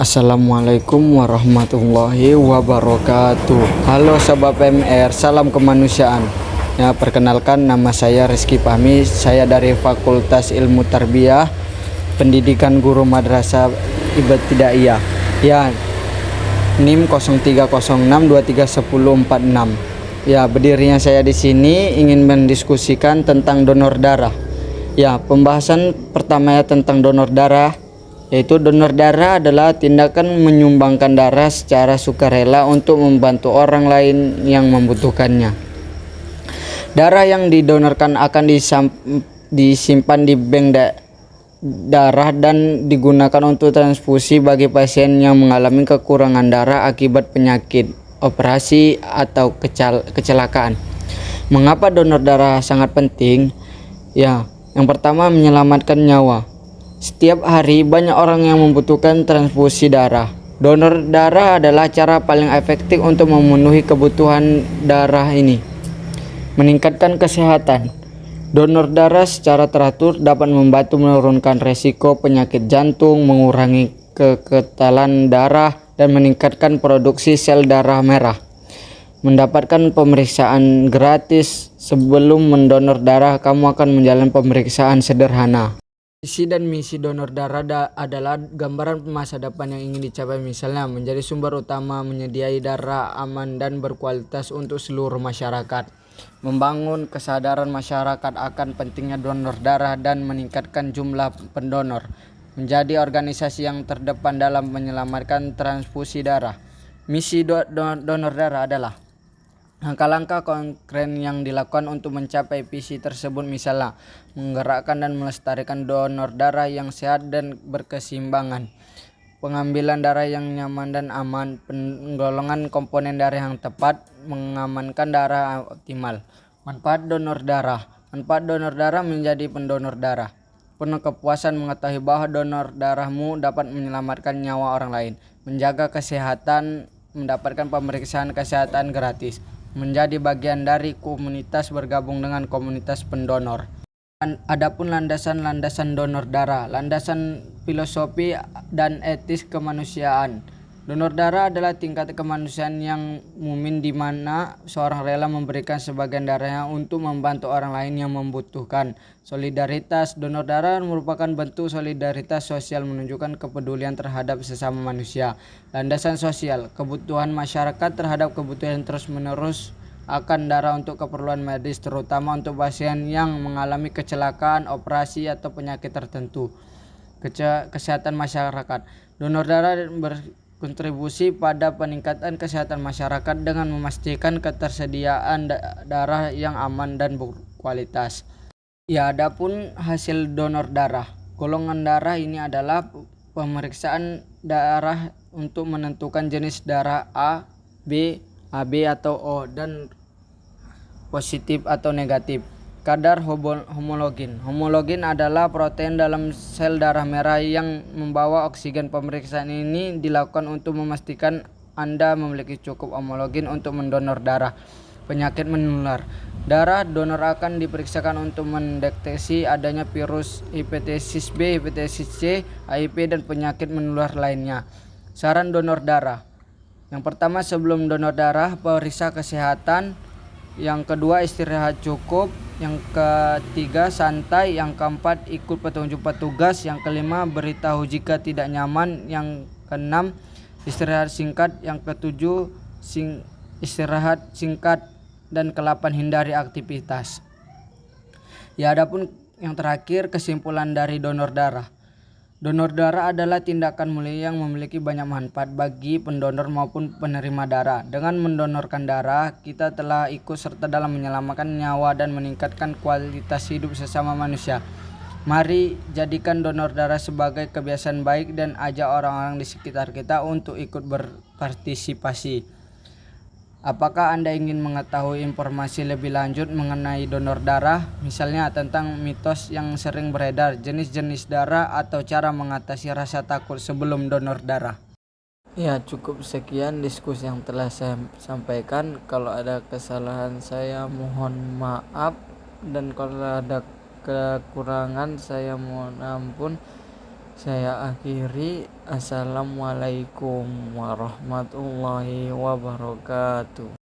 Assalamualaikum warahmatullahi wabarakatuh. Halo Sobat PMR, salam kemanusiaan. Ya, perkenalkan nama saya Rizky Fahmi. Saya dari Fakultas Ilmu Tarbiyah Pendidikan Guru Madrasah Ibtidaiyah. Ya, NIM 0306231046. Ya, berdirinya saya di sini ingin mendiskusikan tentang donor darah. Ya, pembahasan pertama tentang donor darah, yaitu donor darah adalah tindakan menyumbangkan darah secara sukarela untuk membantu orang lain yang membutuhkannya. Darah yang didonorkan akan disimpan di bank darah dan digunakan untuk transfusi bagi pasien yang mengalami kekurangan darah akibat penyakit, operasi, atau kecelakaan. Mengapa donor darah sangat penting? Ya, yang pertama, menyelamatkan nyawa. Setiap hari banyak orang yang membutuhkan transfusi darah. Donor darah adalah cara paling efektif untuk memenuhi kebutuhan darah ini. Meningkatkan kesehatan. Donor darah secara teratur dapat membantu menurunkan resiko penyakit jantung, mengurangi kekentalan darah, dan meningkatkan produksi sel darah merah. Mendapatkan pemeriksaan gratis. Sebelum mendonor darah, kamu akan menjalani pemeriksaan sederhana. Visi dan misi donor darah adalah gambaran masa depan yang ingin dicapai, misalnya menjadi sumber utama menyediai darah aman dan berkualitas untuk seluruh masyarakat, membangun kesadaran masyarakat akan pentingnya donor darah dan meningkatkan jumlah pendonor, menjadi organisasi yang terdepan dalam menyelamatkan transfusi darah. Misi donor darah adalah langkah-langkah konkret yang dilakukan untuk mencapai visi tersebut, misalnya menggerakkan dan melestarikan donor darah yang sehat dan berkeseimbangan, pengambilan darah yang nyaman dan aman, penggolongan komponen darah yang tepat, mengamankan darah optimal. Manfaat donor darah. Manfaat donor darah menjadi pendonor darah. Penuh kepuasan mengetahui bahwa donor darahmu dapat menyelamatkan nyawa orang lain, menjaga kesehatan, mendapatkan pemeriksaan kesehatan gratis, menjadi bagian dari komunitas, bergabung dengan komunitas pendonor. Adapun landasan donor darah, landasan filosofi dan etis kemanusiaan. Donor darah adalah tingkat kemanusiaan yang mumin, di mana seorang rela memberikan sebagian darahnya untuk membantu orang lain yang membutuhkan. Solidaritas. Donor darah merupakan bentuk solidaritas sosial, menunjukkan kepedulian terhadap sesama manusia. Landasan sosial. Kebutuhan masyarakat terhadap kebutuhan terus-menerus akan darah untuk keperluan medis, terutama untuk pasien yang mengalami kecelakaan, operasi, atau penyakit tertentu. Kesehatan masyarakat. Donor darah berkontribusi pada peningkatan kesehatan masyarakat dengan memastikan ketersediaan darah yang aman dan berkualitas. Ya, adapun hasil donor darah. Golongan darah ini adalah pemeriksaan darah untuk menentukan jenis darah A, B, AB atau O, dan positif atau negatif. Kadar homologen. Homologen adalah protein dalam sel darah merah yang membawa oksigen. Pemeriksaan ini dilakukan untuk memastikan Anda memiliki cukup homologen untuk mendonor darah. Penyakit menular. Darah donor akan diperiksakan untuk mendeteksi adanya virus hepatitis B, hepatitis C, HIV, dan penyakit menular lainnya. Saran donor darah. Yang pertama, sebelum donor darah, periksa kesehatan. Yang kedua, istirahat cukup. Yang ketiga, santai. Yang keempat, ikut petunjuk petugas. Yang kelima, beritahu jika tidak nyaman. Yang keenam, istirahat singkat. Yang ketujuh, istirahat singkat. Dan ke-8, hindari aktivitas. Ya, adapun yang terakhir, kesimpulan dari donor darah. Donor darah adalah tindakan mulia yang memiliki banyak manfaat bagi pendonor maupun penerima darah. Dengan mendonorkan darah, kita telah ikut serta dalam menyelamatkan nyawa dan meningkatkan kualitas hidup sesama manusia. Mari jadikan donor darah sebagai kebiasaan baik dan ajak orang-orang di sekitar kita untuk ikut berpartisipasi. Apakah Anda ingin mengetahui informasi lebih lanjut mengenai donor darah, misalnya tentang mitos yang sering beredar, jenis-jenis darah, atau cara mengatasi rasa takut sebelum donor darah? Ya, cukup sekian diskusi yang telah saya sampaikan. Kalau ada kesalahan, saya mohon maaf, dan kalau ada kekurangan, saya mohon ampun. Saya akhiri, assalamualaikum warahmatullahi wabarakatuh.